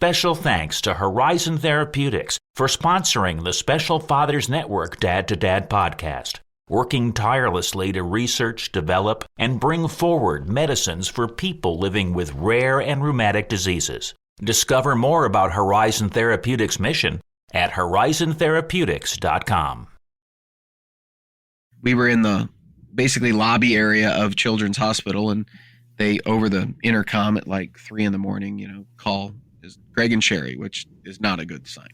Special thanks to Horizon Therapeutics for sponsoring the Special Fathers Network Dad to Dad podcast, working tirelessly to research, develop, and bring forward medicines for people living with rare and rheumatic diseases. Discover more about Horizon Therapeutics' mission at horizontherapeutics.com. We were in the basically lobby area of Children's Hospital, and they, over the intercom at like 3 a.m, call is Greg and Sheree, which is not a good sign.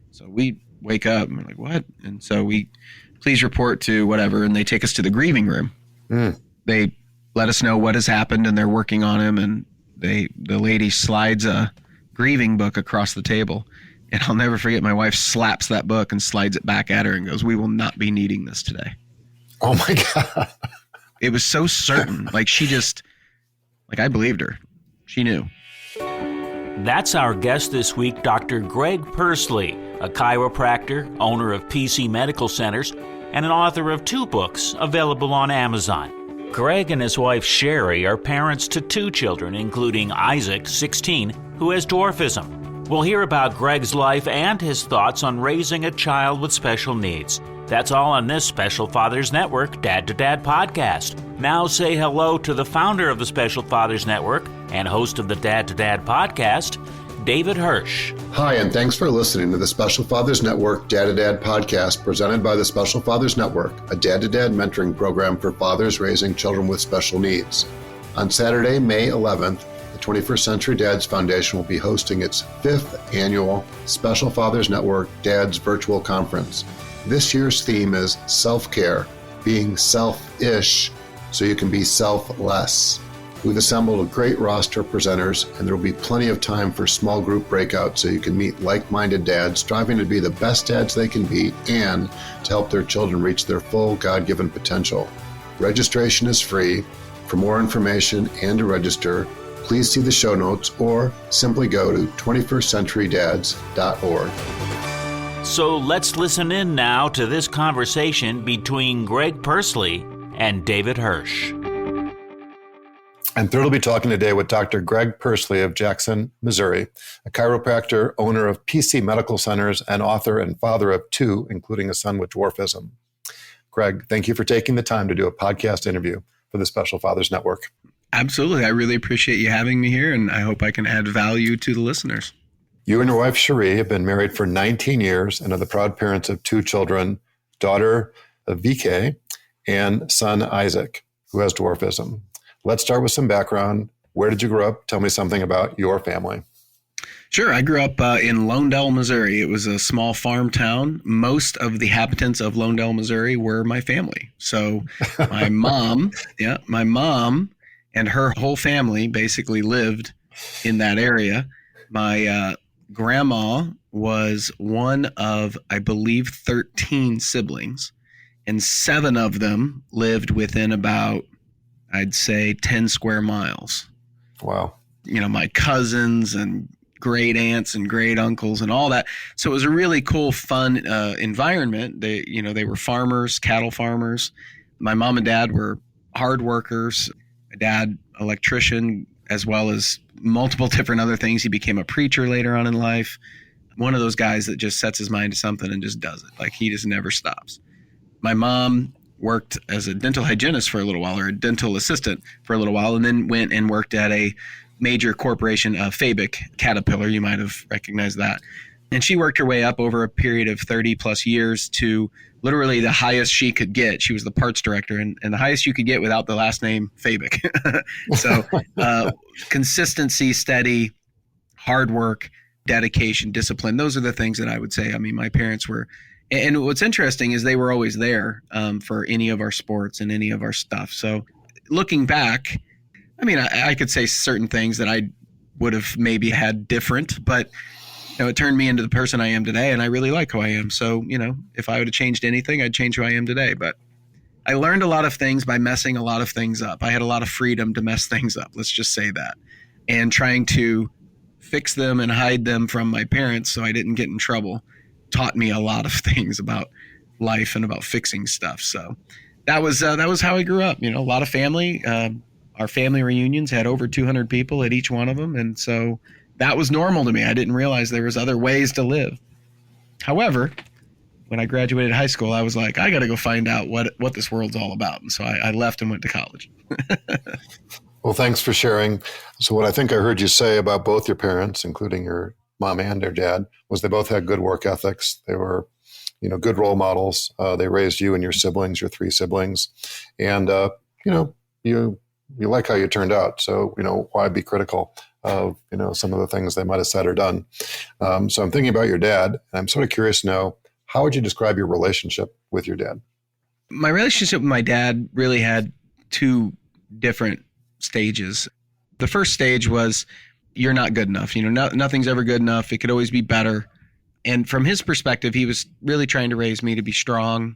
So we wake up and we're like, what? And so we, please report to whatever, and they take us to the grieving room. They let us know what has happened, and they're working on him, and the lady slides a grieving book across the table. And I'll never forget, my wife slaps that book and slides it back at her and goes, "We will not be needing this today." Oh my God. It was so certain. I believed her. She knew. That's our guest this week, Dr. Greg Pursley, a chiropractor, owner of PC Medical Centers, and an author of 2 books available on Amazon. Greg and his wife Sheree are parents to 2 children, including Izaac, 16, who has dwarfism. We'll hear about Greg's life and his thoughts on raising a child with special needs. That's all on this Special Fathers Network Dad to Dad podcast. Now say hello to the founder of the Special Fathers Network and host of the Dad to Dad podcast, David Hirsch. Hi, and thanks for listening to the Special Fathers Network Dad to Dad podcast presented by the Special Fathers Network, a dad to dad mentoring program for fathers raising children with special needs. On Saturday, May 11th, the 21st Century Dads Foundation will be hosting its 5th annual Special Fathers Network Dads Virtual Conference. This year's theme is self-care, being self-ish so you can be selfless. We've assembled a great roster of presenters, and there will be plenty of time for small group breakouts so you can meet like-minded dads striving to be the best dads they can be and to help their children reach their full God-given potential. Registration is free. For more information and to register, please see the show notes or simply go to 21stcenturydads.org. So let's listen in now to this conversation between Greg Pursley and David Hirsch. I'm thrilled to be talking today with Dr. Greg Pursley of Jackson, Missouri, a chiropractor, owner of PC Medical Centers, and author and father of 2, including a son with dwarfism. Greg, thank you for taking the time to do a podcast interview for the Special Fathers Network. Absolutely. I really appreciate you having me here, and I hope I can add value to the listeners. You and your wife, Sheree, have been married for 19 years and are the proud parents of 2 children, daughter Eveekay and son Izaac, who has dwarfism. Let's start with some background. Where did you grow up? Tell me something about your family. Sure. I grew up in Lonedale, Missouri. It was a small farm town. Most of the inhabitants of Lonedale, Missouri were my family. So my mom and her whole family basically lived in that area. My grandma was one of, I believe, 13 siblings, and 7 of them lived within about, I'd say, 10 square miles. Wow. My cousins and great aunts and great uncles and all that. So it was a really cool, fun environment. They were farmers, cattle farmers. My mom and dad were hard workers. My dad, electrician, as well as multiple different other things. He became a preacher later on in life. One of those guys that just sets his mind to something and just does it. Like, he just never stops. My mom worked as a dental hygienist for a little while, or a dental assistant for a little while, and then went and worked at a major corporation, Fabic, Caterpillar. You might have recognized that. And she worked her way up over a period of 30 plus years to literally the highest she could get. She was the parts director, and the highest you could get without the last name Fabic. So consistency, steady, hard work, dedication, discipline. Those are the things that I would say. I mean, my parents were, and what's interesting is they were always there for any of our sports and any of our stuff. So looking back, I mean, I could say certain things that I would have maybe had different, but it turned me into the person I am today, and I really like who I am. So, if I would have changed anything, I'd change who I am today. But I learned a lot of things by messing a lot of things up. I had a lot of freedom to mess things up. Let's just say that. And trying to fix them and hide them from my parents so I didn't get in trouble taught me a lot of things about life and about fixing stuff. So that was how I grew up. A lot of family. Our family reunions had over 200 people at each one of them. And so that was normal to me. I didn't realize there was other ways to live. However, when I graduated high school, I was like, I got to go find out what this world's all about. And so I left and went to college. Well, thanks for sharing. So what I think I heard you say about both your parents, including your mom and your dad, was they both had good work ethics. They were, good role models. They raised you and your siblings, your 3 siblings. And, you like how you turned out. So, why be critical of, some of the things they might have said or done? So I'm thinking about your dad, and I'm sort of curious to know, how would you describe your relationship with your dad? My relationship with my dad really had 2 different stages. The first stage was, you're not good enough. Nothing's ever good enough. It could always be better. And from his perspective, he was really trying to raise me to be strong,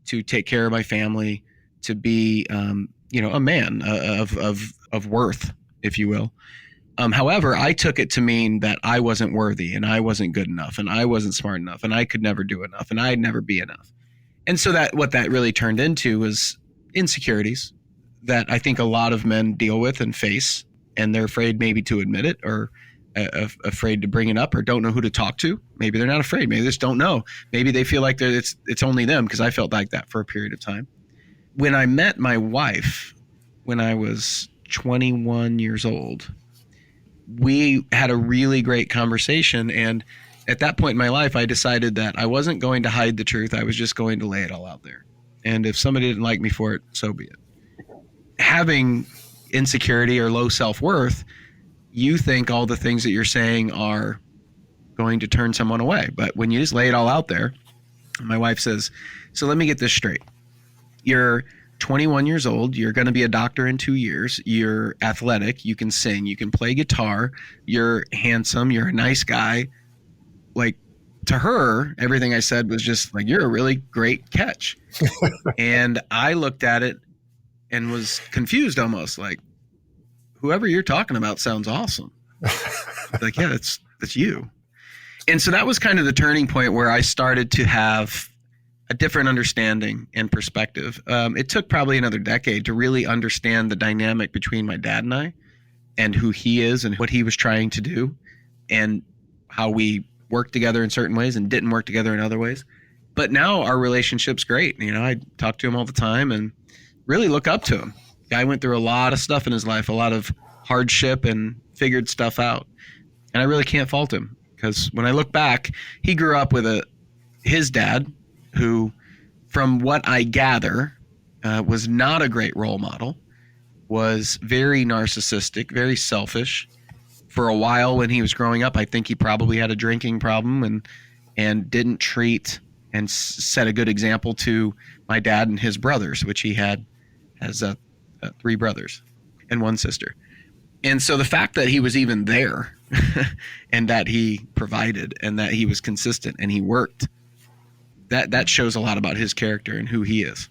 to take care of my family, to be, a man of worth, if you will. However, I took it to mean that I wasn't worthy and I wasn't good enough and I wasn't smart enough and I could never do enough and I'd never be enough. And so what that really turned into was insecurities that I think a lot of men deal with and face, and they're afraid maybe to admit it, or afraid to bring it up, or don't know who to talk to. Maybe they're not afraid. Maybe they just don't know. Maybe they feel like it's only them, because I felt like that for a period of time. When I met my wife, when I was 21 years old, we had a really great conversation. And at that point in my life, I decided that I wasn't going to hide the truth. I was just going to lay it all out there. And if somebody didn't like me for it, so be it. Having insecurity or low self-worth, you think all the things that you're saying are going to turn someone away. But when you just lay it all out there, my wife says, so let me get this straight. You're 21 years old. You're going to be a doctor in 2 years. You're athletic. You can sing. You can play guitar. You're handsome. You're a nice guy. Like, to her, everything I said was just like, you're a really great catch. And I looked at it and was confused almost, like, whoever you're talking about sounds awesome. Like, yeah, that's you. And so that was kind of the turning point where I started to have a different understanding and perspective. It took probably another decade to really understand the dynamic between my dad and I, and who he is and what he was trying to do, and how we worked together in certain ways and didn't work together in other ways. But now our relationship's great. I talk to him all the time and really look up to him. Guy went through a lot of stuff in his life, a lot of hardship, and figured stuff out. And I really can't fault him, because when I look back, he grew up with his dad, who, from what I gather, was not a great role model, was very narcissistic, very selfish. For a while when he was growing up, I think he probably had a drinking problem and didn't treat and set a good example to my dad and his brothers, which he has 3 brothers and 1 sister. And so the fact that he was even there and that he provided and that he was consistent and he worked, that shows a lot about his character and who he is.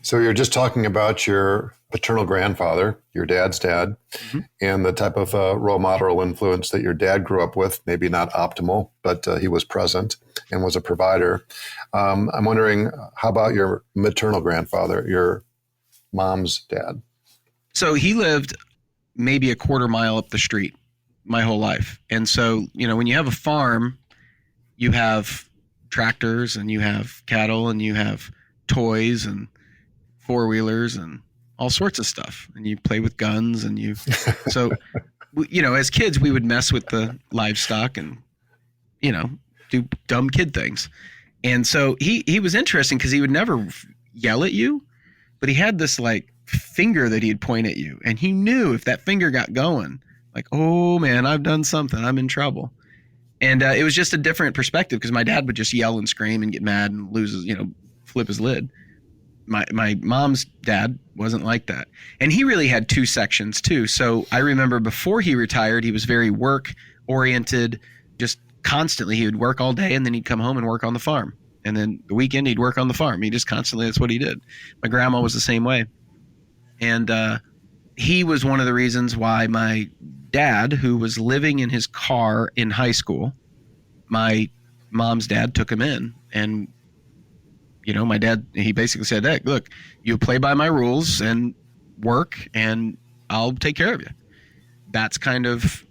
So you're just talking about your paternal grandfather, your dad's dad, mm-hmm. and the type of role model or influence that your dad grew up with, maybe not optimal, but he was present and was a provider. I'm wondering, how about your maternal grandfather, your mom's dad? So he lived maybe a quarter mile up the street my whole life. And so, when you have a farm, you have tractors and you have cattle and you have toys and 4-wheelers and all sorts of stuff. And you play with guns and so, as kids, we would mess with the livestock and, do dumb kid things. And so he was interesting because he would never yell at you, but he had this finger that he'd point at you. And he knew if that finger got going, like, oh man, I've done something, I'm in trouble. And it was just a different perspective, because my dad would just yell and scream and get mad and lose his, flip his lid. My mom's dad wasn't like that. And he really had 2 sections too. So I remember before he retired, he was very work oriented, just constantly. He would work all day and then he'd come home and work on the farm. And then the weekend he'd work on the farm. He just constantly, that's what he did. My grandma was the same way. And he was one of the reasons why my dad, who was living in his car in high school, my mom's dad took him in. And my dad, he basically said, hey, look, you play by my rules and work and I'll take care of you. That's kind of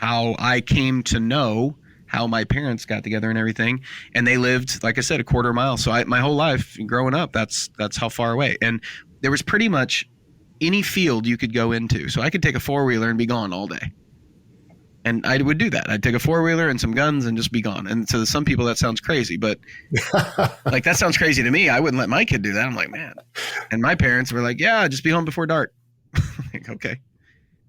how I came to know how my parents got together and everything. And they lived, like I said, a quarter mile. So my whole life growing up, that's how far away. And there was pretty much any field you could go into. So I could take a 4-wheeler and be gone all day. And I would do that. I'd take a 4-wheeler and some guns and just be gone. And to some people that sounds crazy, but like that sounds crazy to me. I wouldn't let my kid do that. I'm like, man. And my parents were like, yeah, just be home before dark. Like, okay.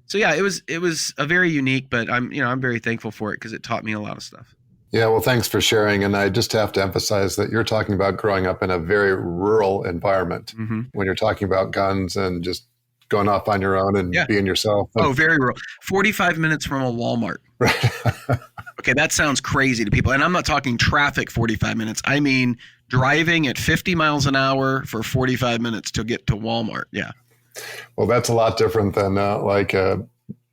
So yeah, it was a very unique, but I'm very thankful for it because it taught me a lot of stuff. Yeah, well, thanks for sharing. And I just have to emphasize that you're talking about growing up in a very rural environment when you're talking about guns and just going off on your own and being yourself. Oh, very rural. 45 minutes from a Walmart. Right. Okay, that sounds crazy to people. And I'm not talking traffic 45 minutes. I mean driving at 50 miles an hour for 45 minutes to get to Walmart. Yeah. Well, that's a lot different than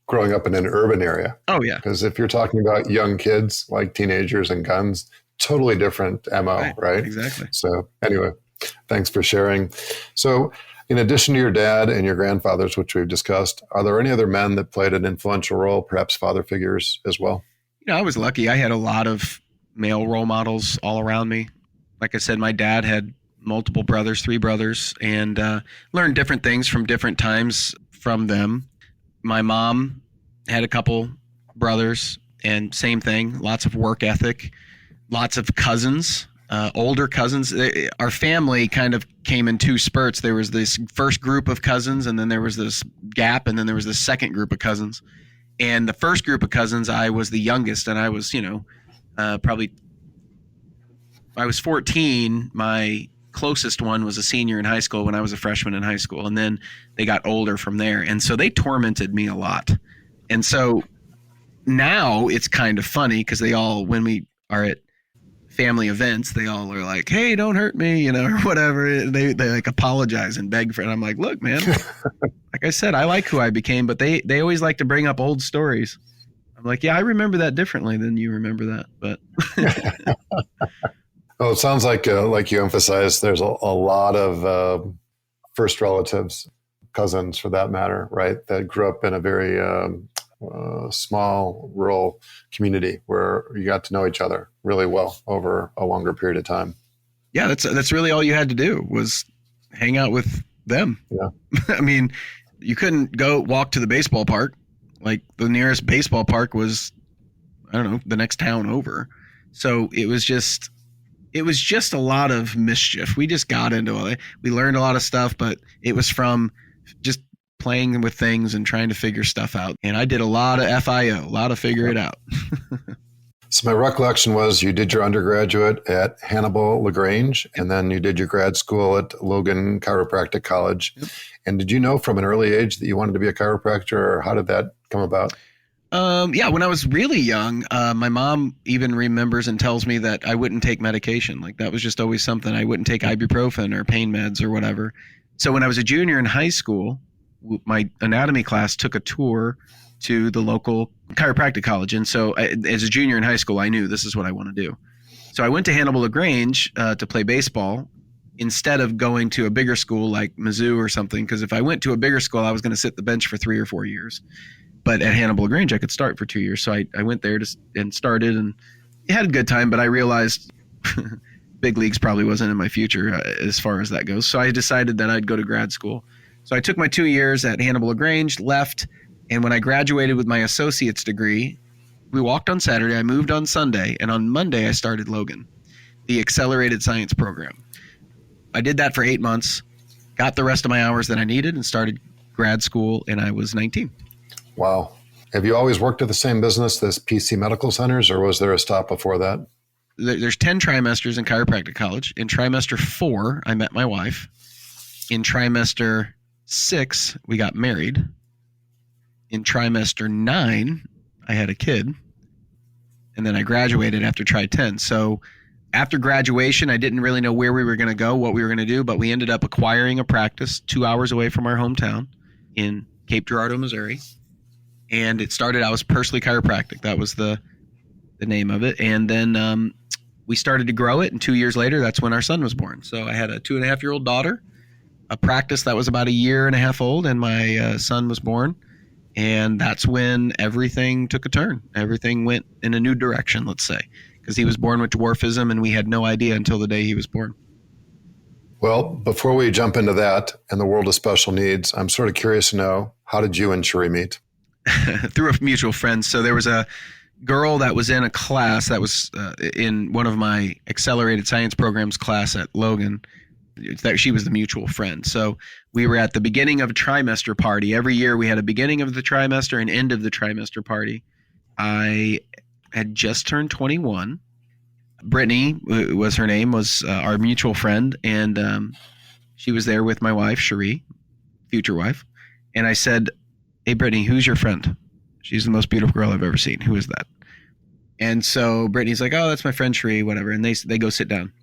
growing up in an urban area. Oh, yeah. Because if you're talking about young kids, like teenagers and guns, totally different MO, right? Exactly. So anyway, thanks for sharing. So in addition to your dad and your grandfathers, which we've discussed, are there any other men that played an influential role, perhaps father figures as well? I was lucky. I had a lot of male role models all around me. Like I said, my dad had multiple brothers, 3 brothers, and learned different things from different times from them. My mom had a couple brothers, and same thing, lots of work ethic, lots of cousins, older cousins. Our family kind of came in 2 spurts. There was this first group of cousins, and then there was this gap, and then there was this second group of cousins. And the first group of cousins, I was the youngest, and I was, I was 14. My closest one was a senior in high school when I was a freshman in high school. And then they got older from there. And so they tormented me a lot. And so now it's kind of funny because they all, when we are at family events, they all are like, hey, don't hurt me, or whatever. They like apologize and beg for it. And I'm like, look, man, like I said, I like who I became, but they always like to bring up old stories. I'm like, yeah, I remember that differently than you remember that. But well, it sounds like you emphasized, there's a lot of first relatives, cousins for that matter, right, that grew up in a very small rural community where you got to know each other really well over a longer period of time. Yeah, that's really all you had to do was hang out with them. Yeah. I mean, you couldn't go walk to the baseball park. Like the nearest baseball park was, I don't know, the next town over. So it was just a lot of mischief. We just got into it. We learned a lot of stuff, but it was from just playing with things and trying to figure stuff out. And I did a lot of FIO, a lot of figure it out. So my recollection was you did your undergraduate at Hannibal LaGrange, and then you did your grad school at Logan Chiropractic College. Yep. And did you know from an early age that you wanted to be a chiropractor, or how did that come about? Yeah, when I was really young, my mom even remembers and tells me that I wouldn't take medication. Like that was just always something. I wouldn't take ibuprofen or pain meds or whatever. So when I was a junior in high school, my anatomy class took a tour to the local chiropractic college. And so as a junior in high school, I knew this is what I want to do. So I went to Hannibal LaGrange to play baseball instead of going to a bigger school like Mizzou or something. Because if I went to a bigger school, I was going to sit the bench for 3 or 4 years. But at Hannibal LaGrange, I could start for 2 years. So I went there and started and had a good time. But I realized big leagues probably wasn't in my future as far as that goes. So I decided that I'd go to grad school. So I took my 2 years at Hannibal LaGrange, left. And when I graduated with my associate's degree, we walked on Saturday. I moved on Sunday. And on Monday, I started Logan, the accelerated science program. I did that for 8 months, got the rest of my hours that I needed, and started grad school. And I was 19. Wow. Have you always worked at the same business, this PC Medical Centers, or was there a stop before that? There's 10 trimesters in chiropractic college. In trimester 4, I met my wife. In trimester 6, we got married. In trimester 9, I had a kid. And then I graduated after tri 10. So after graduation, I didn't really know where we were going to go, what we were going to do, but we ended up acquiring a practice 2 hours away from our hometown in Cape Girardeau, Missouri. And it started out as Pursley Chiropractic. That was the name of it. And then we started to grow it. And 2 years later, that's when our son was born. So I had a 2.5-year-old daughter, a practice that was about 1.5 years old, and my son was born. And that's when everything took a turn. Everything went in a new direction, let's say, because he was born with dwarfism and we had no idea until the day he was born. Well, before we jump into that and the world of special needs, I'm sort of curious to know, how did you and Sheree meet? Through a mutual friend. So there was a girl that was in a class that was in one of my accelerated science programs class at Logan. That she was the mutual friend. So we were at the beginning of a trimester party. Every year we had a beginning of the trimester and end of the trimester party. I had just turned 21. Brittany was her name, was our mutual friend. And she was there with my wife, Sheree, future wife. And I said, "Hey, Brittany, who's your friend? She's the most beautiful girl I've ever seen. Who is that?" And so Brittany's like, "Oh, that's my friend Sheree," whatever. And they go sit down.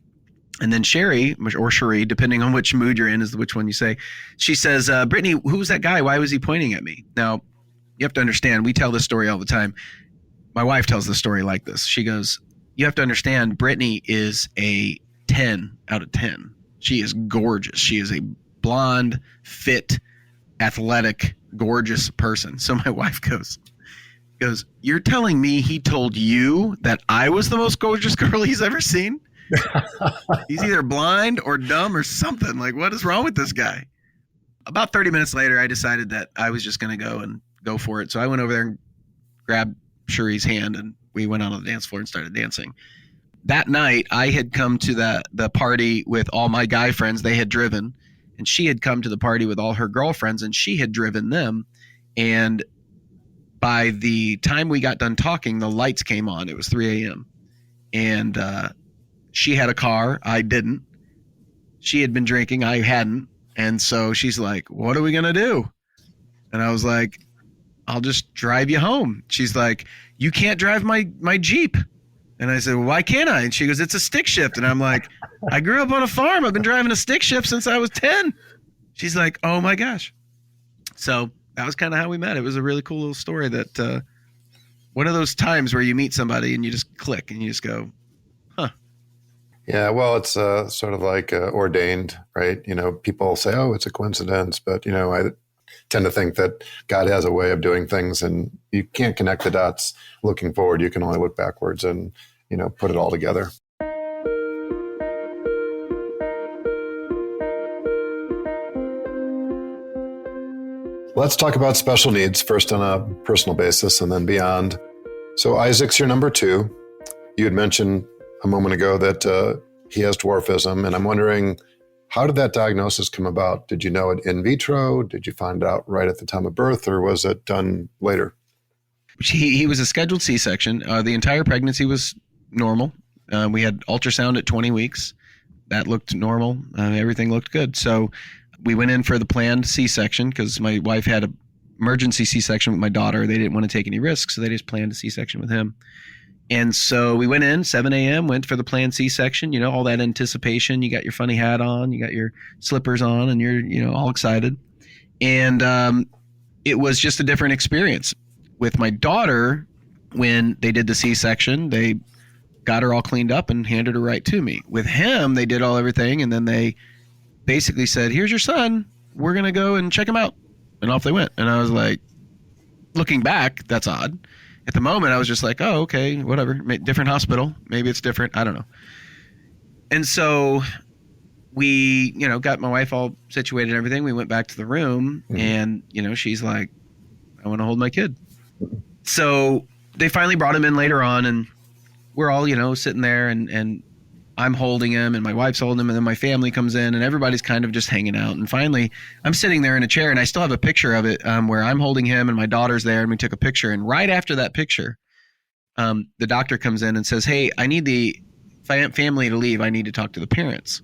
And then Sheree, or Sheree, depending on which mood you're in, is which one you say. She says, "Brittany, who's that guy? Why was he pointing at me?" Now, you have to understand, we tell this story all the time. My wife tells the story like this. She goes, "You have to understand, Brittany is a 10 out of 10. She is gorgeous. She is a blonde, fit, athletic, gorgeous person." So my wife goes, "You're telling me he told you that I was the most gorgeous girl he's ever seen? He's either blind or dumb or something. Like, what is wrong with this guy?" About 30 minutes later, I decided that I was just going to go for it. So I went over there and grabbed Sheree's hand and we went out on the dance floor and started dancing. That night, I had come to the party with all my guy friends. They had driven, and she had come to the party with all her girlfriends, and she had driven them. And by the time we got done talking, the lights came on. It was 3 a.m. And she had a car. I didn't. She had been drinking. I hadn't. And so she's like, "What are we going to do?" And I was like, "I'll just drive you home." She's like, "You can't drive my Jeep." And I said, "Well, why can't I?" And she goes, "It's a stick shift." And I'm like, "I grew up on a farm. I've been driving a stick shift since I was 10. She's like, "Oh my gosh." So that was kind of how we met. It was a really cool little story that one of those times where you meet somebody and you just click and you just go, huh. Yeah, well, it's sort of like ordained, right? You know, people say, "Oh, it's a coincidence," but, you know, I tend to think that God has a way of doing things and you can't connect the dots looking forward. You can only look backwards and, you know, put it all together. Let's talk about special needs first on a personal basis and then beyond. So Izaac's your number 2. You had mentioned a moment ago that he has dwarfism, and I'm wondering, how did that diagnosis come about? Did you know it in vitro? Did you find out right at the time of birth, or was it done later? He was a scheduled C-section. The entire pregnancy was normal. We had ultrasound at 20 weeks. That looked normal. Everything looked good. So we went in for the planned C-section because my wife had an emergency C-section with my daughter. They didn't want to take any risks, so they just planned a C-section with him. And so we went in 7 a.m., went for the planned C-section, you know, all that anticipation. You got your funny hat on, you got your slippers on, and you're, you know, all excited. And it was just a different experience. With my daughter, when they did the C-section, they got her all cleaned up and handed her right to me. With him, they did everything, and then they basically said, "Here's your son. We're going to go and check him out." And off they went. And I was like, looking back, that's odd. At the moment, I was just like, "Oh, okay, whatever. Different hospital. Maybe it's different. I don't know." And so we, you know, got my wife all situated and everything. We went back to the room and, you know, she's like, "I want to hold my kid." So they finally brought him in later on and we're all, you know, sitting there and I'm holding him and my wife's holding him and then my family comes in and everybody's kind of just hanging out. And finally I'm sitting there in a chair and I still have a picture of it where I'm holding him and my daughter's there and we took a picture. And right after that picture, the doctor comes in and says, "Hey, I need the family to leave. I need to talk to the parents."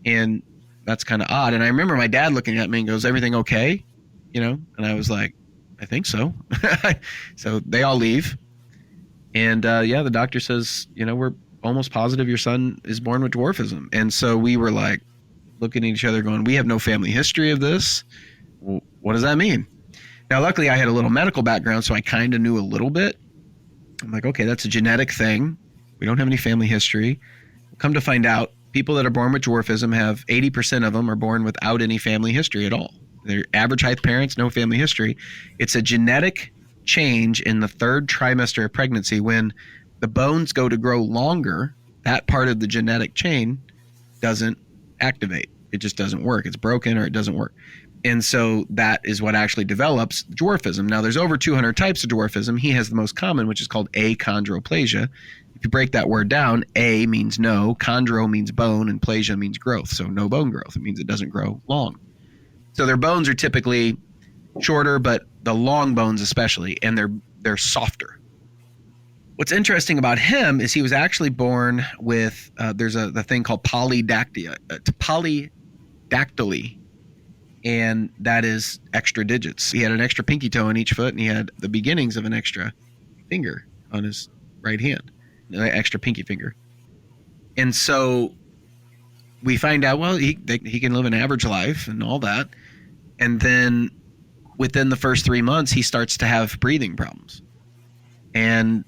And that's kind of odd. And I remember my dad looking at me and goes, "Everything okay?" You know? And I was like, "I think so." So they all leave. And the doctor says, "You know, we're almost positive your son is born with dwarfism." And so we were like looking at each other going, "We have no family history of this. What does that mean?" Now, luckily I had a little medical background, so I kind of knew a little bit. I'm like, okay, that's a genetic thing. We don't have any family history. Come to find out, people that are born with dwarfism have 80% of them are born without any family history at all. They're average height parents, no family history. It's a genetic change in the third trimester of pregnancy. When the bones go to grow longer, that part of the genetic chain doesn't activate. It just doesn't work. It's broken or it doesn't work. And so that is what actually develops dwarfism. Now, there's over 200 types of dwarfism. He has the most common, which is called achondroplasia. If you break that word down, A means no, chondro means bone, and plasia means growth. So no bone growth. It means it doesn't grow long. So their bones are typically shorter, but the long bones especially, and they're softer. What's interesting about him is he was actually born with, there's the thing called polydactyly, and that is extra digits. He had an extra pinky toe in each foot, and he had the beginnings of an extra finger on his right hand, an extra pinky finger. And so we find out, well, he can live an average life and all that. And then within the first 3 months, he starts to have breathing problems. And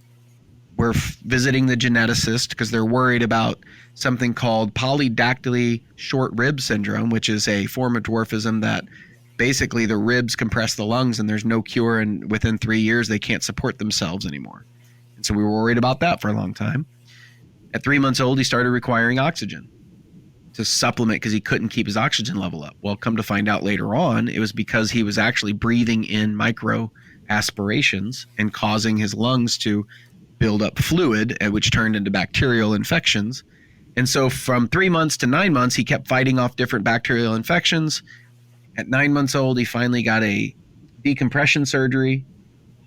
we're visiting the geneticist because they're worried about something called polydactyly short rib syndrome, which is a form of dwarfism that basically the ribs compress the lungs and there's no cure, and within 3 years they can't support themselves anymore. And so we were worried about that for a long time. At 3 months old, he started requiring oxygen to supplement because he couldn't keep his oxygen level up. Well, come to find out later on, it was because he was actually breathing in micro aspirations and causing his lungs to build up fluid, which turned into bacterial infections. And so from 3 months to 9 months, he kept fighting off different bacterial infections. At 9 months old, he finally got a decompression surgery.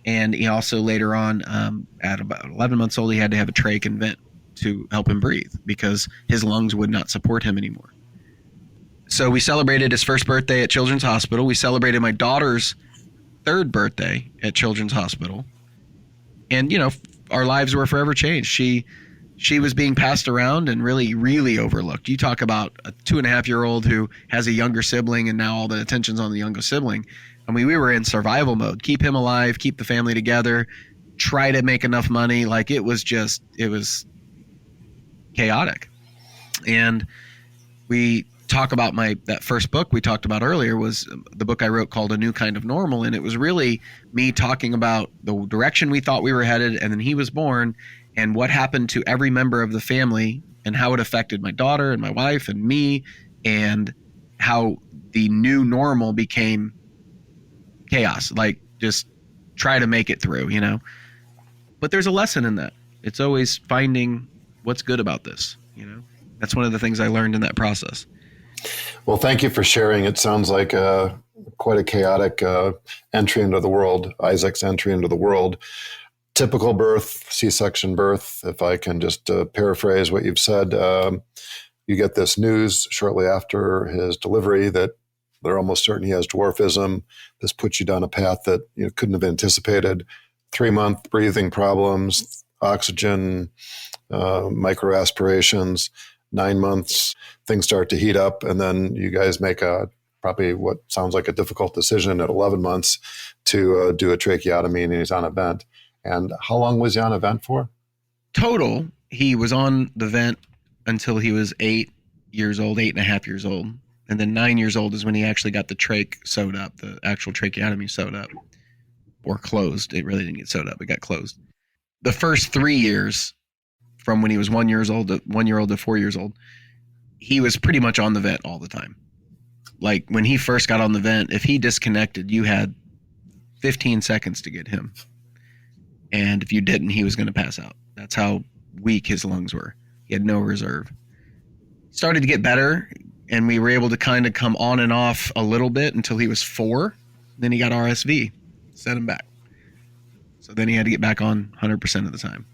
And he also later on, at about 11 months old, he had to have a trach and vent to help him breathe because his lungs would not support him anymore. So we celebrated his first birthday at Children's Hospital. We celebrated my daughter's third birthday at Children's Hospital. And, our lives were forever changed. She was being passed around and really, really overlooked. You talk about a 2.5-year-old who has a younger sibling and now all the attention's on the younger sibling. I mean, we were in survival mode. Keep him alive, keep the family together, try to make enough money. Like it was chaotic. And we talk about that first book we talked about earlier was the book I wrote called A New Kind of Normal. And it was really me talking about the direction we thought we were headed. And then he was born and what happened to every member of the family and how it affected my daughter and my wife and me, and how the new normal became chaos. Like just try to make it through, but there's a lesson in that. It's always finding what's good about this, That's one of the things I learned in that process. Well, thank you for sharing. It sounds like quite a chaotic entry into the world, Izaac's entry into the world. Typical birth, C-section birth, if I can just paraphrase what you've said. You get this news shortly after his delivery that they're almost certain he has dwarfism. This puts you down a path that you couldn't have anticipated. 3-month breathing problems, oxygen, microaspirations. 9 months, things start to heat up, and then you guys make probably what sounds like a difficult decision at 11 months to do a tracheotomy, and he's on a vent. And how long was he on a vent for? Total, he was on the vent until he was 8 years old, 8.5 years old. And then 9 years old is when he actually got the trach sewed up, the actual tracheotomy sewed up, or closed. It really didn't get sewed up, it got closed. The first 3 years, from when he was 1 year old to 4 years old, he was pretty much on the vent all the time. Like when he first got on the vent, if he disconnected, you had 15 seconds to get him. And if you didn't, he was going to pass out. That's how weak his lungs were. He had no reserve. Started to get better, and we were able to kind of come on and off a little bit until he was 4. Then he got RSV, set him back. So then he had to get back on 100% of the time.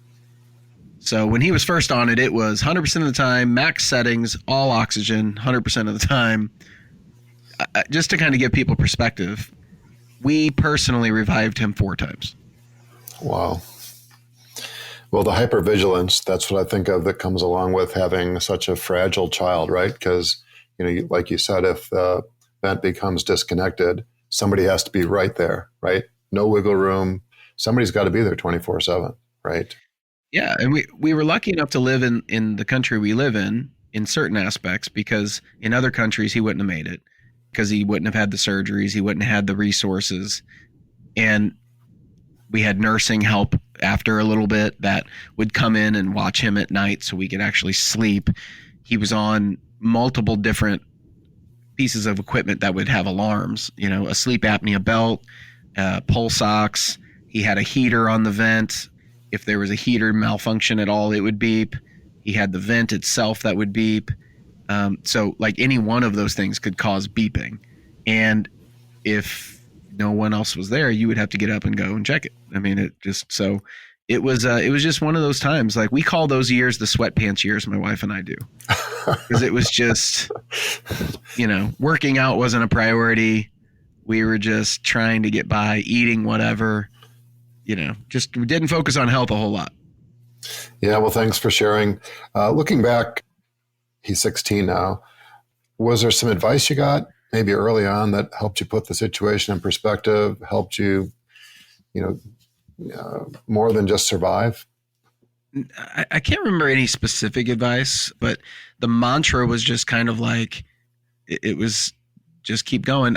So when he was first on it, it was 100% of the time, max settings, all oxygen, 100% of the time. Just to kind of give people perspective, we personally revived him 4 times. Wow. Well, the hypervigilance, that's what I think of that comes along with having such a fragile child, right? Because, like you said, if the vent becomes disconnected, somebody has to be right there, right? No wiggle room. Somebody's got to be there 24/7, right? Yeah, and we were lucky enough to live in the country we live in certain aspects, because in other countries he wouldn't have made it. because he wouldn't have had the surgeries. He wouldn't have had the resources. And we had nursing help after a little bit that would come in and watch him at night so we could actually sleep. He was on multiple different pieces of equipment that would have alarms, a sleep apnea belt, pulse ox. He had a heater on the vent. If there was a heater malfunction at all, it would beep. He had the vent itself that would beep. So like any one of those things could cause beeping. And if no one else was there, you would have to get up and go and check it. I mean, it was just one of those times. Like, we call those years the sweatpants years, my wife and I do, because it was just, working out wasn't a priority. We were just trying to get by, eating whatever, just we didn't focus on health a whole lot. Yeah. Well, thanks for sharing. Looking back, he's 16 now. Was there some advice you got maybe early on that helped you put the situation in perspective, helped you, more than just survive? I can't remember any specific advice, but the mantra was just kind of like, it was just keep going.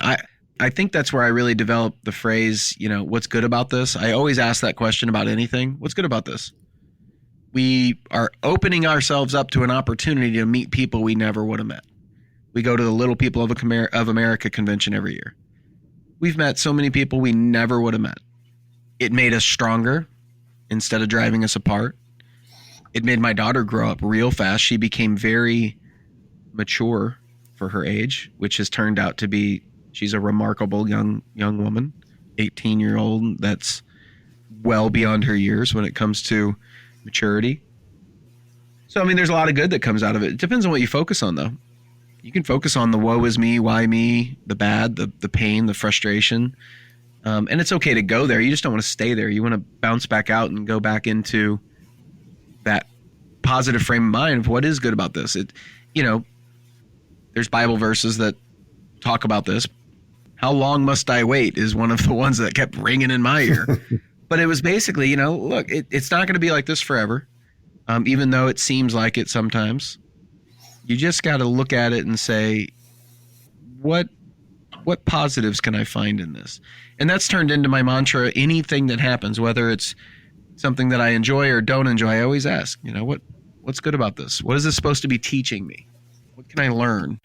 I think that's where I really developed the phrase, what's good about this? I always ask that question about anything. What's good about this? We are opening ourselves up to an opportunity to meet people we never would have met. We go to the Little People of America convention every year. We've met so many people we never would have met. It made us stronger instead of driving us apart. It made my daughter grow up real fast. She became very mature for her age, which has turned out to be, she's a remarkable young woman, 18-year-old that's well beyond her years when it comes to maturity. So, I mean, there's a lot of good that comes out of it. It depends on what you focus on, though. You can focus on the woe is me, why me, the bad, the pain, the frustration. And it's okay to go there. You just don't want to stay there. You want to bounce back out and go back into that positive frame of mind of what is good about this. There's Bible verses that talk about this. How long must I wait is one of the ones that kept ringing in my ear. But it was basically, look, it's not going to be like this forever, even though it seems like it sometimes. You just got to look at it and say, what positives can I find in this? And that's turned into my mantra. Anything that happens, whether it's something that I enjoy or don't enjoy, I always ask, what's good about this? What is this supposed to be teaching me? What can I learn?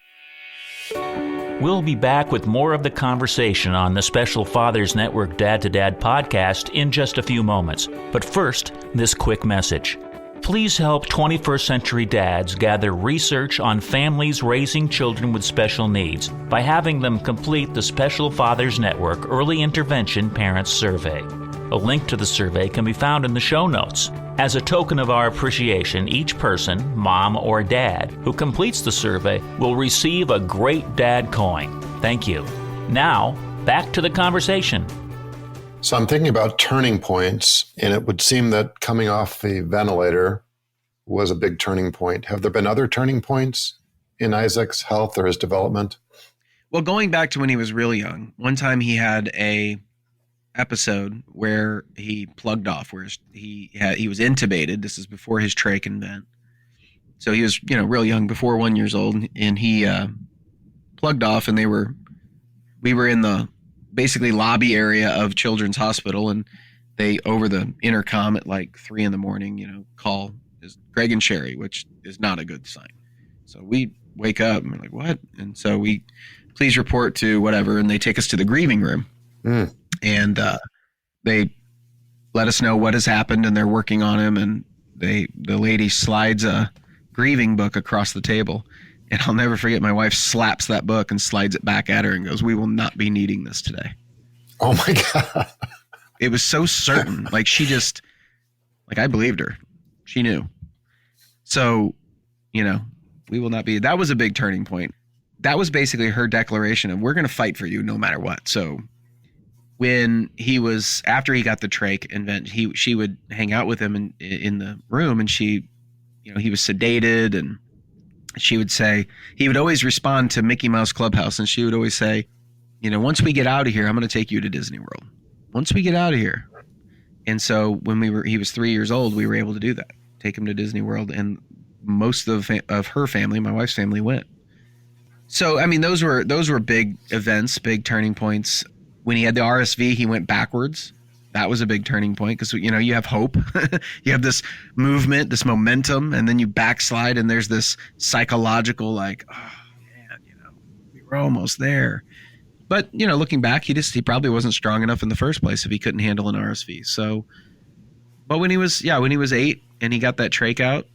We'll be back with more of the conversation on the Special Fathers Network Dad to Dad podcast in just a few moments. But first, this quick message. Please help 21st century dads gather research on families raising children with special needs by having them complete the Special Fathers Network Early Intervention Parents Survey. A link to the survey can be found in the show notes. As a token of our appreciation, each person, mom or dad, who completes the survey will receive a Great Dad coin. Thank you. Now, back to the conversation. So I'm thinking about turning points, and it would seem that coming off the ventilator was a big turning point. Have there been other turning points in Izaac's health or his development? Well, going back to when he was really young, one time he had a episode where he plugged off, where he was intubated. This is before his trach and vent. So he was, real young, before 1 year old, and he plugged off, and we were in the basically lobby area of Children's Hospital, and they, over the intercom at like 3 a.m, call is Greg and Sheree, which is not a good sign. So we wake up and we're like, what? And so we, please report to whatever, and they take us to the grieving room. And they let us know what has happened, and they're working on him, and the lady slides a grieving book across the table. And I'll never forget, my wife slaps that book and slides it back at her and goes, "We will not be needing this today." Oh my God. It was so certain. Like, she just, I believed her. She knew. So, we will not be. That was a big turning point. That was basically her declaration of, we're going to fight for you no matter what. So when after he got the trach and vent, she would hang out with him in the room, and he was sedated, and she would say, he would always respond to Mickey Mouse Clubhouse, and she would always say, once we get out of here, I'm going to take you to Disney World. Once we get out of here. And so when he was 3 years old, we were able to do that, take him to Disney World, and most of her family, my wife's family, went. So, I mean, those were big events, big turning points. When he had the RSV, he went backwards. That was a big turning point because, you have hope. You have this movement, this momentum, and then you backslide and there's this psychological like, oh, man, we were almost there. But, looking back, he probably wasn't strong enough in the first place if he couldn't handle an RSV. So, but when he was 8 and he got that trach out,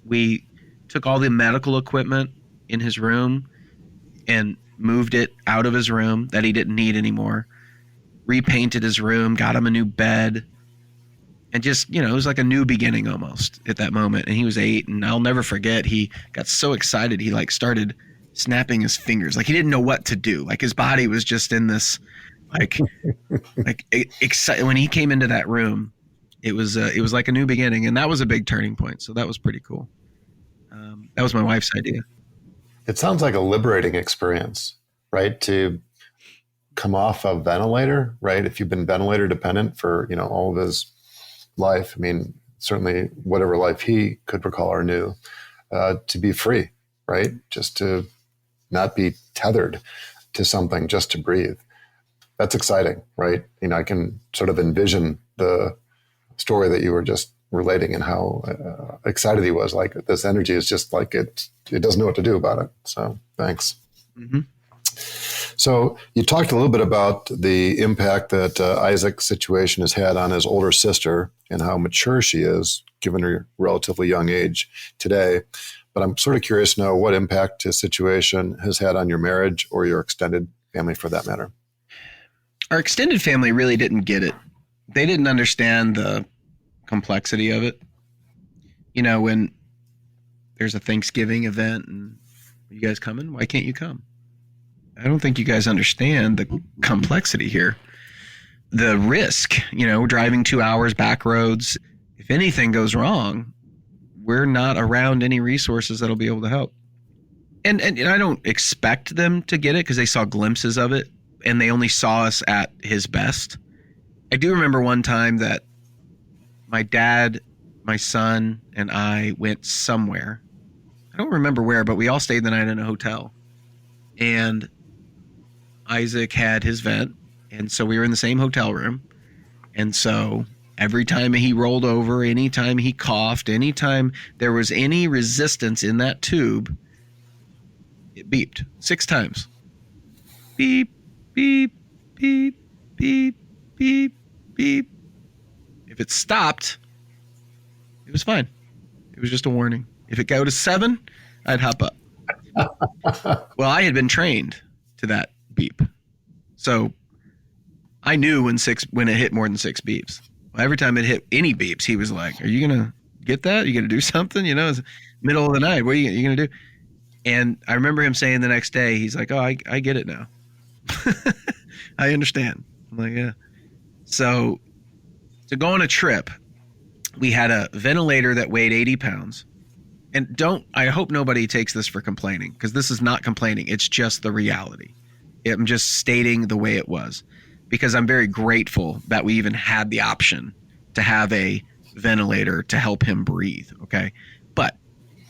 we took all the medical equipment in his room and moved it out of his room that he didn't need anymore, repainted his room, got him a new bed, and just, it was like a new beginning almost at that moment. And he was 8, and I'll never forget, he got so excited, he like started snapping his fingers. Like he didn't know what to do. Like his body was just in this, like excited. When he came into that room, it was like a new beginning, and that was a big turning point. So that was pretty cool. That was my wife's idea. It sounds like a liberating experience, right? To come off a ventilator, right? If you've been ventilator dependent for, all of his life, I mean, certainly whatever life he could recall or knew, to be free, right? Just to not be tethered to something, just to breathe. That's exciting, right? I can sort of envision the story that you were just relating and how excited he was. Like this energy is just like it doesn't know what to do about it. So thanks. Mm-hmm. So you talked a little bit about the impact that Izaac's situation has had on his older sister and how mature she is, given her relatively young age today. But I'm sort of curious to know what impact his situation has had on your marriage or your extended family for that matter. Our extended family really didn't get it. They didn't understand the complexity of it. When there's a Thanksgiving event and you guys coming, why can't you come? I don't think you guys understand the complexity here. The risk, driving 2 hours back roads. If anything goes wrong, we're not around any resources that'll be able to help. And I don't expect them to get it because they saw glimpses of it and they only saw us at his best. I do remember one time that my dad, my son, and I went somewhere. I don't remember where, but we all stayed the night in a hotel. And Izaac had his vent, and so we were in the same hotel room. And so every time he rolled over, anytime he coughed, anytime there was any resistance in that tube, it beeped 6 times. Beep, beep, beep, beep, beep, beep. If it stopped, it was fine. It was just a warning. If it go to 7, I'd hop up. Well, I had been trained to that beep. So I knew when it hit more than 6 beeps. Well, every time it hit any beeps, he was like, are you going to get that? Are you going to do something? It's middle of the night. What are you going to do? And I remember him saying the next day, he's like, oh, I get it now. I understand. I'm like, yeah. So to go on a trip, we had a ventilator that weighed 80 pounds. And I hope nobody takes this for complaining, because this is not complaining. It's just the reality. I'm just stating the way it was, because I'm very grateful that we even had the option to have a ventilator to help him breathe. Okay. But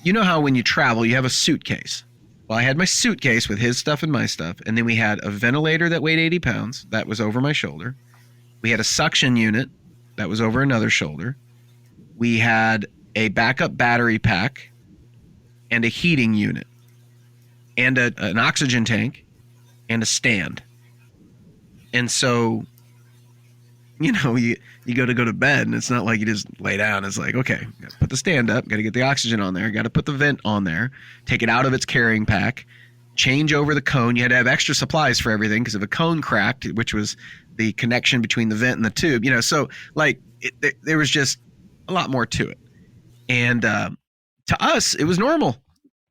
you know how when you travel, you have a suitcase. Well, I had my suitcase with his stuff and my stuff. And then we had a ventilator that weighed 80 pounds. That was over my shoulder. We had a suction unit that was over another shoulder. We had a backup battery pack and a heating unit and an oxygen tank and a stand. And so, you go to bed and it's not like you just lay down. It's like, okay, got to put the stand up, got to get the oxygen on there, got to put the vent on there, take it out of its carrying pack, change over the cone. You had to have extra supplies for everything because if a cone cracked, which was the connection between the vent and the tube, so like there was just a lot more to it. And to us, it was normal.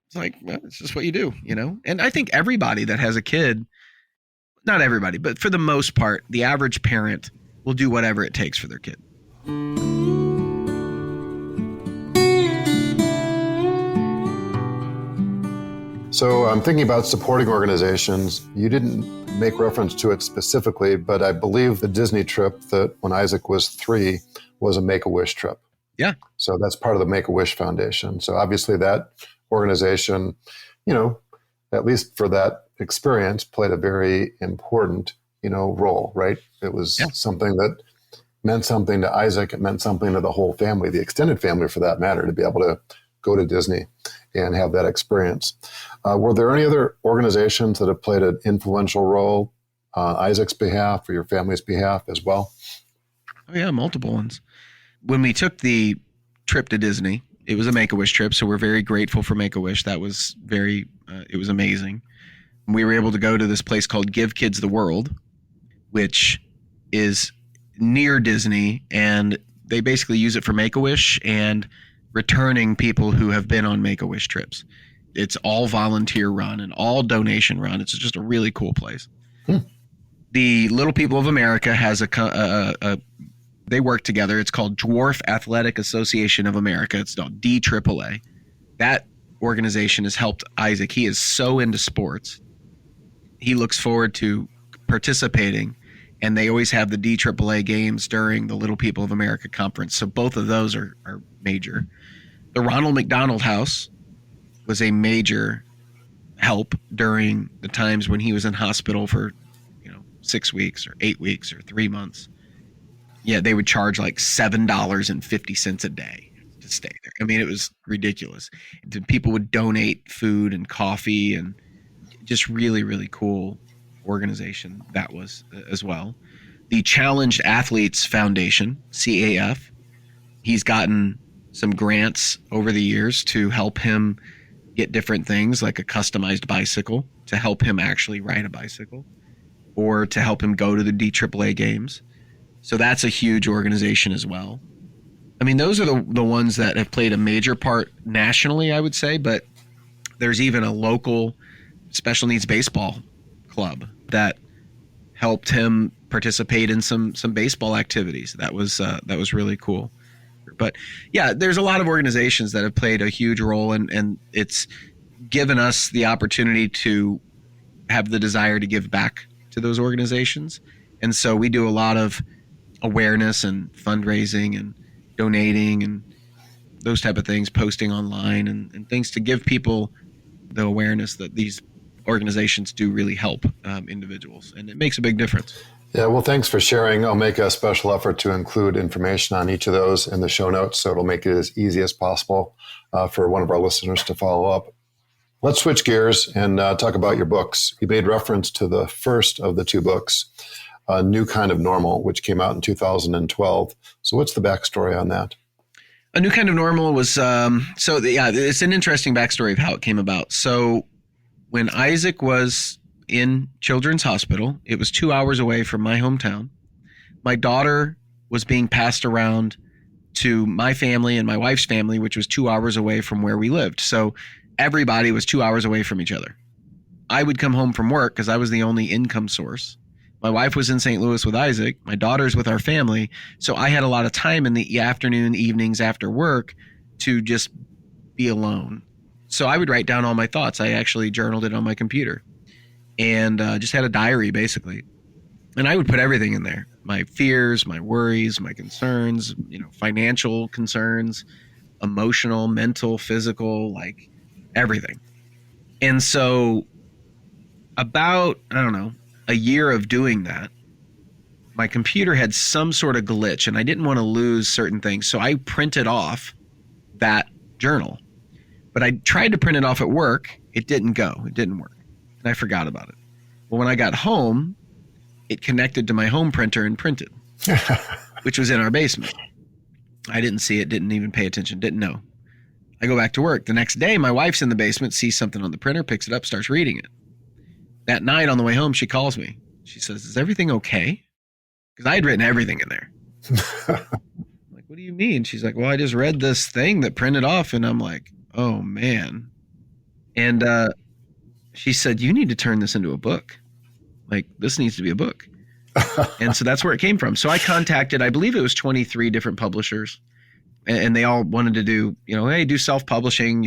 It's like, well, it's just what you do, And I think everybody that has a kid, not everybody, but for the most part, the average parent will do whatever it takes for their kid. So I'm thinking about supporting organizations. You didn't make reference to it specifically, but I believe the Disney trip that when Izaac was 3 was a Make-A-Wish trip. Yeah. So that's part of the Make-A-Wish Foundation. So obviously that organization, at least for that experience, played a very important, role, right? It was something that meant something to Izaac. It meant something to the whole family, the extended family for that matter, to be able to go to Disney and have that experience. Were there any other organizations that have played an influential role on Isaac's behalf or your family's behalf as well? Oh yeah, multiple ones. When we took the trip to Disney, it was a Make-A-Wish trip, so we're very grateful for Make-A-Wish. That was it was amazing. We were able to go to this place called Give Kids the World, which is near Disney, and they basically use it for Make-A-Wish and returning people who have been on Make-A-Wish trips. It's all volunteer run and all donation run. It's just a really cool place. The Little People of America has they work together. It's called Dwarf Athletic Association of America. It's called DAAA. That organization has helped Izaac. He is so into sports. He looks forward to participating, and they always have the DAAA games during the Little People of America conference. So both of those are major. The Ronald McDonald House was a major help during the times when he was in hospital for 6 weeks or 8 weeks or 3 months. Yeah, they would charge like $7.50 a day to stay there. I mean, it was ridiculous. People would donate food and coffee, and just really, really cool organization that was as well. The Challenged Athletes Foundation, CAF, he's gotten some grants over the years to help him get different things like a customized bicycle to help him actually ride a bicycle or to help him go to the DAAA games. So that's a huge organization as well. I mean, those are the ones that have played a major part nationally, I would say, but there's even a local special needs baseball club that helped him participate in some baseball activities. That was really cool. But yeah, there's a lot of organizations that have played a huge role, and it's given us the opportunity to have the desire to give back to those organizations. And so we do a lot of awareness and fundraising and donating and those type of things, posting online and things to give people the awareness that these organizations do really help individuals, and it makes a big difference. Yeah, well, thanks for sharing. I'll make a special effort to include information on each of those in the show notes, so it'll make it as easy as possible for one of our listeners to follow up. Let's switch gears and talk about your books. You made reference to the first of the two books, A New Kind of Normal, which came out in 2012. So what's the backstory on that? A New Kind of Normal was, it's an interesting backstory of how it came about. So when Izaac was in Children's Hospital, it was 2 hours away from my hometown. My daughter was being passed around to my family and my wife's family, which was 2 hours away from where we lived. So everybody was 2 hours away from each other. I would come home from work because I was the only income source. My wife was in St. Louis with Izaac. My daughter's with our family. So I had a lot of time in the afternoon, evenings after work to just be alone. So I would write down all my thoughts. I actually journaled it on my computer and just had a diary basically. And I would put everything in there. My fears, my worries, my concerns, financial concerns, emotional, mental, physical, like everything. And so about, a year of doing that, my computer had some sort of glitch and I didn't want to lose certain things. So I printed off that journal, but I tried to print it off at work. It didn't go. It didn't work. And I forgot about it. Well, when I got home, it connected to my home printer and printed, which was in our basement. I didn't see it, didn't even pay attention, didn't know. I go back to work. The next day, my wife's in the basement, sees something on the printer, picks it up, starts reading it. That night on the way home, she calls me. She says, "Is everything okay?" Because I had written everything in there. I'm like, "What do you mean?" She's like, "Well, I just read this thing that printed off." And I'm like, "Oh, man." And she said, "You need to turn this into a book. Like, this needs to be a book." And so that's where it came from. So I contacted, I believe it was 23 different publishers. And they all wanted to do, hey, do self-publishing.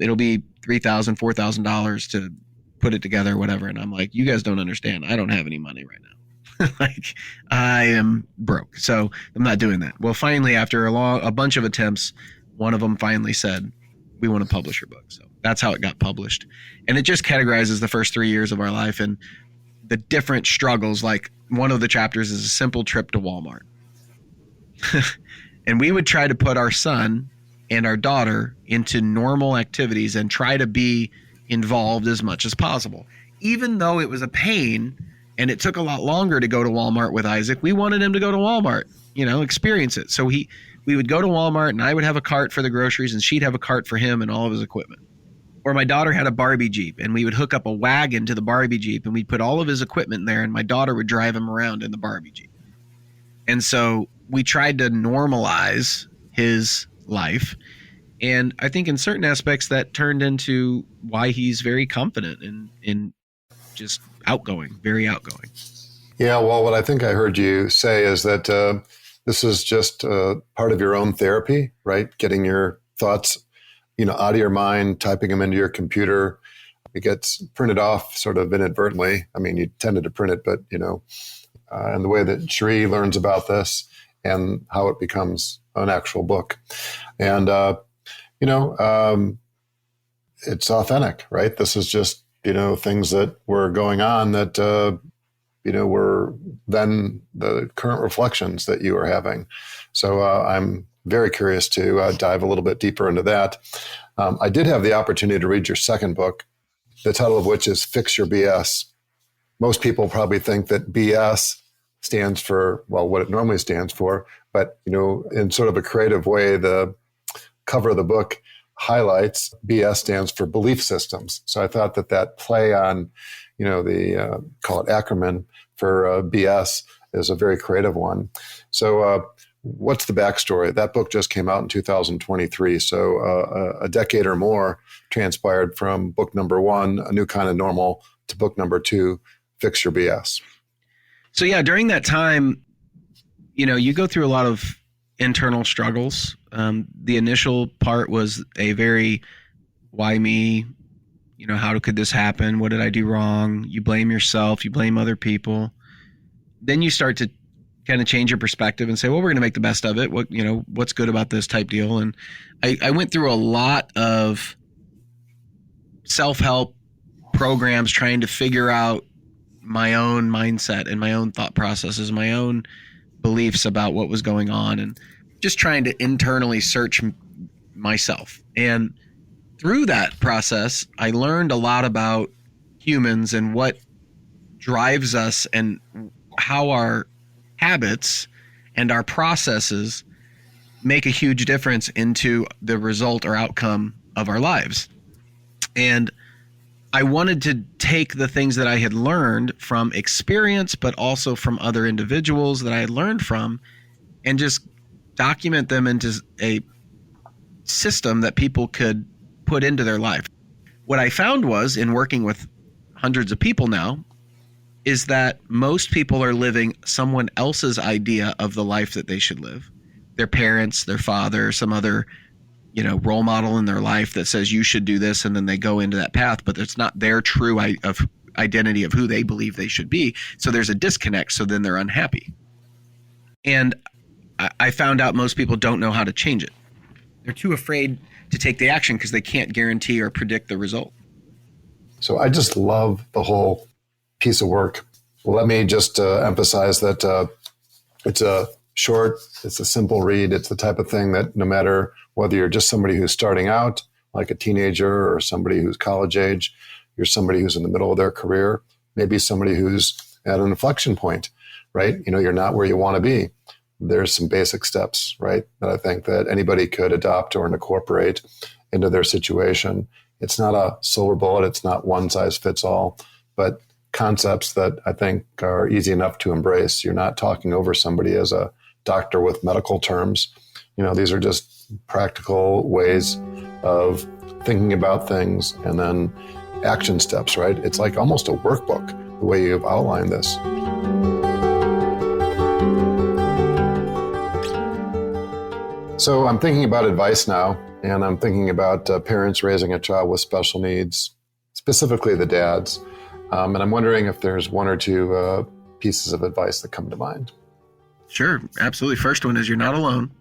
It'll be $3,000, $4,000 to put it together, whatever. And I'm like, you guys don't understand. I don't have any money right now. Like, I am broke. So I'm not doing that. Well, finally, after a bunch of attempts, one of them finally said, "We want to publish your book." So That's how it got published. And it just categorizes the first 3 years of our life and the different struggles. Like one of the chapters is a simple trip to Walmart. And we would try to put our son and our daughter into normal activities and try to be involved as much as possible. Even though it was a pain and it took a lot longer to go to Walmart with Izaac, we wanted him to go to Walmart, experience it. So we would go to Walmart and I would have a cart for the groceries and she'd have a cart for him and all of his equipment. Or my daughter had a Barbie Jeep and we would hook up a wagon to the Barbie Jeep and we'd put all of his equipment in there and my daughter would drive him around in the Barbie Jeep. And so we tried to normalize his life. And I think in certain aspects that turned into why he's very confident and just outgoing, very outgoing. Yeah, well, what I think I heard you say is that this is just part of your own therapy, right? Getting your thoughts, out of your mind, typing them into your computer. It gets printed off sort of inadvertently. I mean, you tended to print it, but, and the way that Sheree learns about this and how it becomes an actual book. And, it's authentic, right? This is just, things that were going on that, were then the current reflections that you were having. So I'm very curious to dive a little bit deeper into that. I did have the opportunity to read your second book, the title of which is Fix Your BS. Most people probably think that BS stands for, well, what it normally stands for, but, in sort of a creative way, the cover of the book highlights BS stands for belief systems. So I thought that play on, the call it acronym for BS is a very creative one. So what's the backstory? That book just came out in 2023. So a decade or more transpired from book number 1, A New Kind of Normal, to book number 2, Fix Your BS. So yeah, during that time, you go through a lot of internal struggles. The initial part was a very, why me? How could this happen? What did I do wrong? You blame yourself, you blame other people. Then you start to kind of change your perspective and say, well, we're going to make the best of it. What's good about this type deal? And I went through a lot of self-help programs trying to figure out my own mindset and my own thought processes, my own beliefs about what was going on, and just trying to internally search myself. And through that process, I learned a lot about humans and what drives us and how our habits and our processes make a huge difference into the result or outcome of our lives. And I wanted to take the things that I had learned from experience, but also from other individuals that I had learned from, and just document them into a system that people could put into their life. What I found was, in working with hundreds of people now, is that most people are living someone else's idea of the life that they should live. Their parents, their father, some other, role model in their life that says you should do this, and then they go into that path, but it's not their true identity of who they believe they should be. So there's a disconnect. So then they're unhappy. And I found out most people don't know how to change it. They're too afraid to take the action because they can't guarantee or predict the result. So I just love the whole piece of work. Well, let me just emphasize that it's a short, it's a simple read. It's the type of thing that no matter whether you're just somebody who's starting out, like a teenager, or somebody who's college age, you're somebody who's in the middle of their career, maybe somebody who's at an inflection point, right? You're not where you want to be. There's some basic steps, right, that I think that anybody could adopt or incorporate into their situation. It's not a silver bullet. It's not one size fits all, but concepts that I think are easy enough to embrace. You're not talking over somebody as a doctor with medical terms. These are just practical ways of thinking about things and then action steps, right? It's like almost a workbook, the way you've outlined this. So I'm thinking about advice now, and I'm thinking about parents raising a child with special needs, specifically the dads. And I'm wondering if there's one or two pieces of advice that come to mind. Sure, absolutely. First one is you're not alone.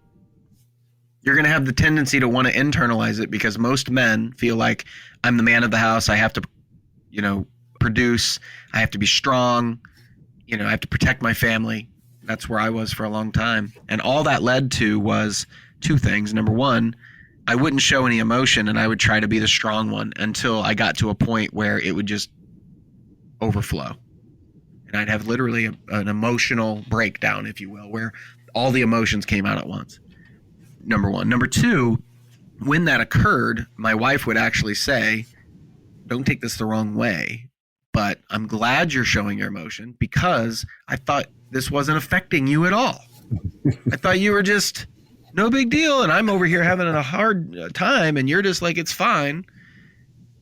You're going to have the tendency to want to internalize it because most men feel like I'm the man of the house. I have to, produce. I have to be strong. I have to protect my family. That's where I was for a long time. And all that led to was two things. Number one, I wouldn't show any emotion and I would try to be the strong one until I got to a point where it would just overflow. And I'd have literally an emotional breakdown, if you will, where all the emotions came out at once. Number one. Number two, when that occurred, my wife would actually say, don't take this the wrong way, but I'm glad you're showing your emotion because I thought this wasn't affecting you at all. I thought you were just no big deal. And I'm over here having a hard time and you're just like, it's fine.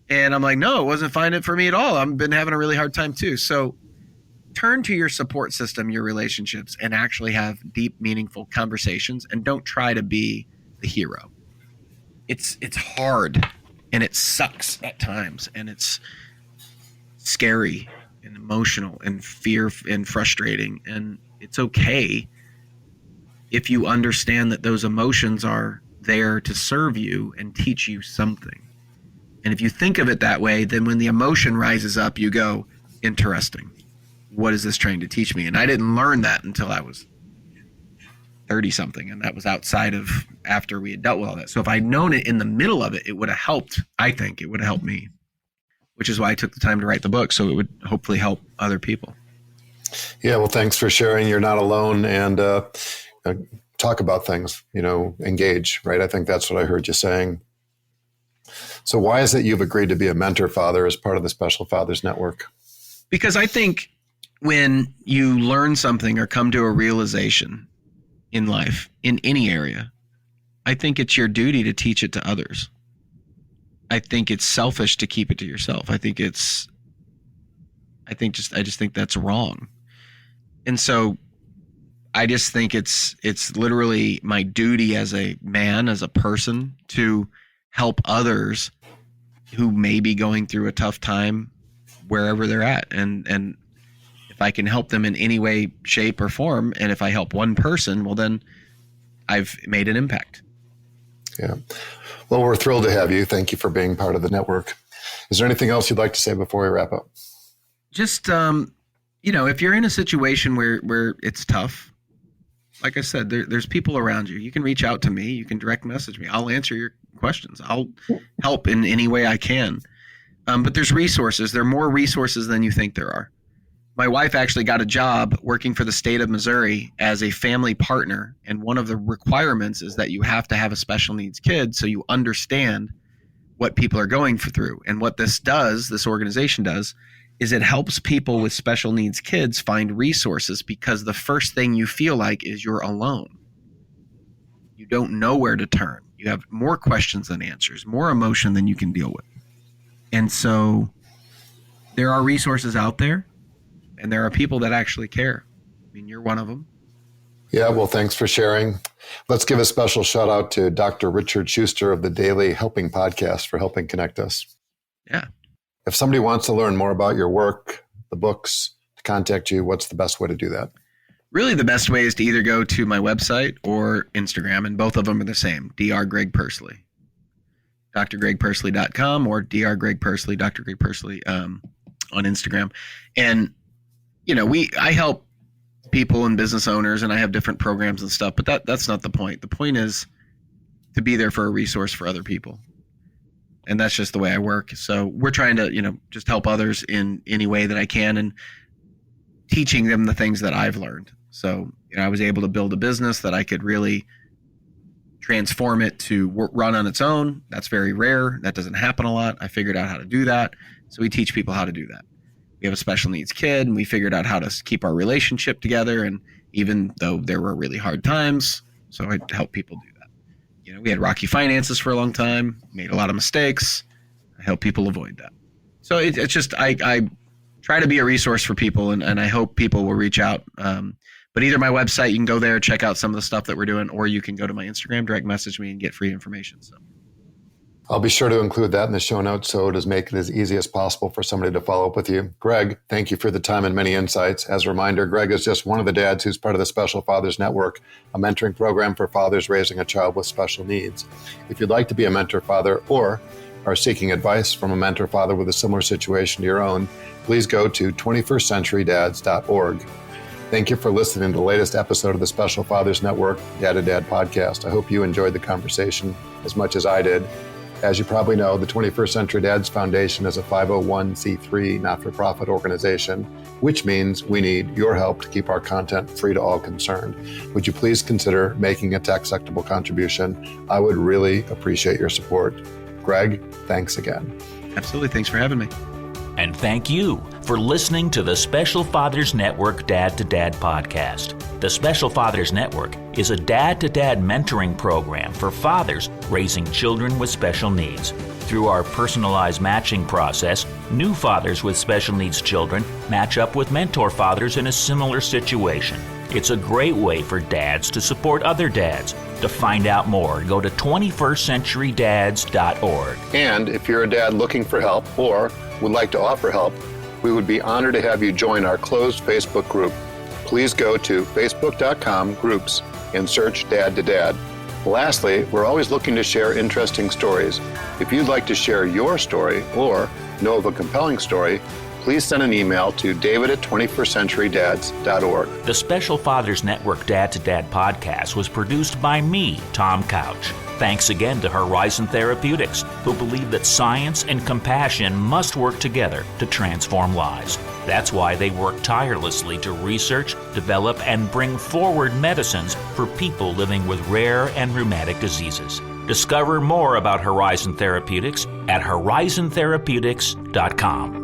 And I'm like, no, it wasn't fine for me at all. I've been having a really hard time too. So turn to your support system, your relationships, and actually have deep, meaningful conversations and don't try to be the hero. It's hard and it sucks at times and it's scary and emotional and fear and frustrating. And it's okay if you understand that those emotions are there to serve you and teach you something. And if you think of it that way, then when the emotion rises up, you go, interesting. What is this trying to teach me? And I didn't learn that until I was 30 something. And that was outside of after we had dealt with all that. So if I'd known it in the middle of it, it would have helped. I think it would have helped me, which is why I took the time to write the book. So it would hopefully help other people. Yeah. Well, thanks for sharing. You're not alone. And talk about things, engage, right? I think that's what I heard you saying. So why is it you've agreed to be a mentor father as part of the Special Fathers Network? Because I think when you learn something or come to a realization in life, in any area, I think it's your duty to teach it to others. I think it's selfish to keep it to yourself. I just think that's wrong. And so I just think it's literally my duty as a man, as a person, to help others who may be going through a tough time wherever they're at. And if I can help them in any way, shape, or form, and if I help one person, well, then I've made an impact. Yeah. Well, we're thrilled to have you. Thank you for being part of the network. Is there anything else you'd like to say before we wrap up? Just, if you're in a situation where it's tough, like I said, there's people around you. You can reach out to me. You can direct message me. I'll answer your questions. I'll help in any way I can. But there's resources. There are more resources than you think there are. My wife actually got a job working for the state of Missouri as a family partner. And one of the requirements is that you have to have a special needs kid so you understand what people are going through. And what this organization does, is it helps people with special needs kids find resources because the first thing you feel like is you're alone. You don't know where to turn. You have more questions than answers, more emotion than you can deal with. And so there are resources out there. And there are people that actually care. I mean, you're one of them. Yeah, well, thanks for sharing. Let's give a special shout out to Dr. Richard Schuster of the Daily Helping Podcast for helping connect us. Yeah. If somebody wants to learn more about your work, the books, to contact you, what's the best way to do that? Really, the best way is to either go to my website or Instagram, and both of them are the same, Dr. Greg Pursley. drgregpursley.com or Dr. Greg Pursley, Dr. Greg Pursley on Instagram. And I help people and business owners, and I have different programs and stuff, but that's not the point. The point is to be there for a resource for other people. And that's just the way I work. So we're trying to, just help others in any way that I can and teaching them the things that I've learned. So, I was able to build a business that I could really transform it to run on its own. That's very rare. That doesn't happen a lot. I figured out how to do that. So we teach people how to do that. We have a special needs kid, and we figured out how to keep our relationship together. And even though there were really hard times, so I help people do that. We had rocky finances for a long time, made a lot of mistakes. I help people avoid that. So it's just, I try to be a resource for people, and I hope people will reach out. But either my website, you can go there, check out some of the stuff that we're doing, or you can go to my Instagram, direct message me, and get free information. So I'll be sure to include that in the show notes so it does make it as easy as possible for somebody to follow up with you. Greg, thank you for the time and many insights. As a reminder, Greg is just one of the dads who's part of the Special Fathers Network, a mentoring program for fathers raising a child with special needs. If you'd like to be a mentor father or are seeking advice from a mentor father with a similar situation to your own, please go to 21stcenturydads.org. Thank you for listening to the latest episode of the Special Fathers Network Dad to Dad podcast. I hope you enjoyed the conversation as much as I did. As you probably know, the 21st Century Dads Foundation is a 501c3 not-for-profit organization, which means we need your help to keep our content free to all concerned. Would you please consider making a tax-deductible contribution? I would really appreciate your support. Greg, thanks again. Absolutely. Thanks for having me. And thank you for listening to the Special Fathers Network Dad to Dad podcast. The Special Fathers Network is a dad-to-dad mentoring program for fathers raising children with special needs. Through our personalized matching process, new fathers with special needs children match up with mentor fathers in a similar situation. It's a great way for dads to support other dads. To find out more, go to 21stcenturydads.org. And if you're a dad looking for help or would like to offer help, we would be honored to have you join our closed Facebook group. Please go to facebook.com/groups and search Dad to Dad. Lastly, we're always looking to share interesting stories. If you'd like to share your story or know of a compelling story, please send an email to david@21stcenturydads.org. The Special Fathers Network Dad to Dad podcast was produced by me, Tom Couch. Thanks again to Horizon Therapeutics, who believe that science and compassion must work together to transform lives. That's why they work tirelessly to research, develop, and bring forward medicines for people living with rare and rheumatic diseases. Discover more about Horizon Therapeutics at horizontherapeutics.com.